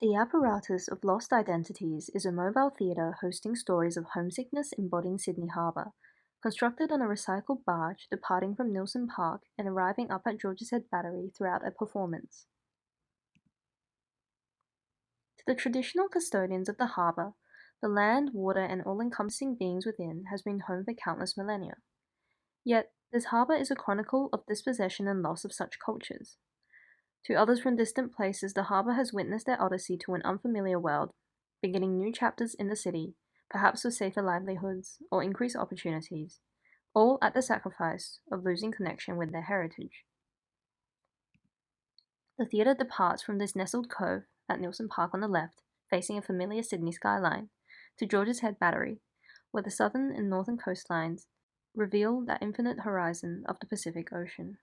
The Apparatus of Lost Identities is a mobile theatre hosting stories of homesickness embodying Sydney Harbour, constructed on a recycled barge departing from Neilson Park and arriving up at George's Head Battery throughout a performance. To the traditional custodians of the harbour, the land, water, and all-encompassing beings within has been home for countless millennia. Yet, this harbour is a chronicle of dispossession and loss of such cultures. To others from distant places, the harbour has witnessed their odyssey to an unfamiliar world, beginning new chapters in the city, perhaps with safer livelihoods or increased opportunities, all at the sacrifice of losing connection with their heritage. The theatre departs from this nestled cove at Neilson Park on the left, facing a familiar Sydney skyline, to George's Head Battery, where the southern and northern coastlines reveal that infinite horizon of the Pacific Ocean.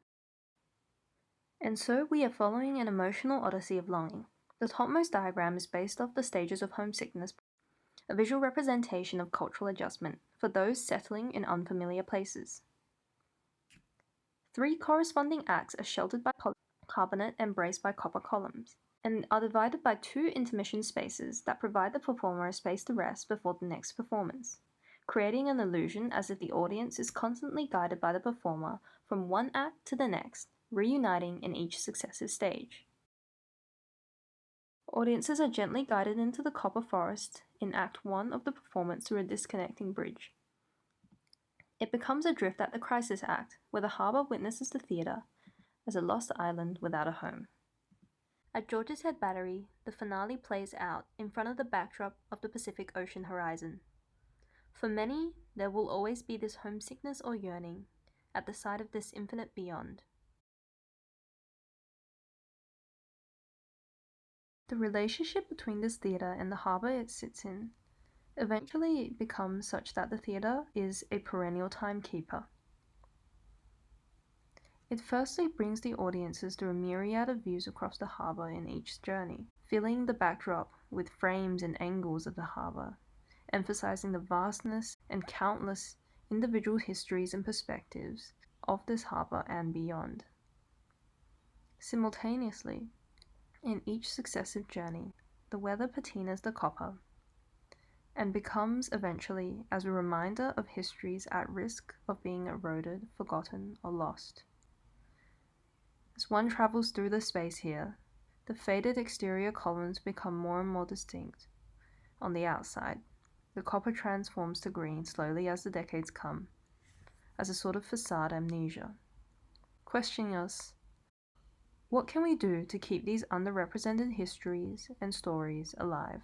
And so we are following an emotional odyssey of longing. The topmost diagram is based off the stages of homesickness, a visual representation of cultural adjustment for those settling in unfamiliar places. 3 corresponding acts are sheltered by polycarbonate and braced by copper columns, and are divided by 2 intermission spaces that provide the performer a space to rest before the next performance, creating an illusion as if the audience is constantly guided by the performer from one act to the next, reuniting in each successive stage. Audiences are gently guided into the copper forest in Act 1 of the performance through a disconnecting bridge. It becomes adrift at the Crisis Act, where the harbour witnesses the theatre as a lost island without a home. At George's Head Battery, the finale plays out in front of the backdrop of the Pacific Ocean horizon. For many, there will always be this homesickness or yearning at the sight of this infinite beyond. The relationship between this theatre and the harbour it sits in eventually becomes such that the theatre is a perennial timekeeper. It firstly brings the audiences through a myriad of views across the harbour in each journey, filling the backdrop with frames and angles of the harbour, emphasizing the vastness and countless individual histories and perspectives of this harbour and beyond. Simultaneously, in each successive journey, the weather patinas the copper and becomes eventually as a reminder of histories at risk of being eroded, forgotten, or lost. As one travels through the space here, the faded exterior columns become more and more distinct. On the outside, the copper transforms to green slowly as the decades come, as a sort of facade amnesia, questioning us, what can we do to keep these underrepresented histories and stories alive?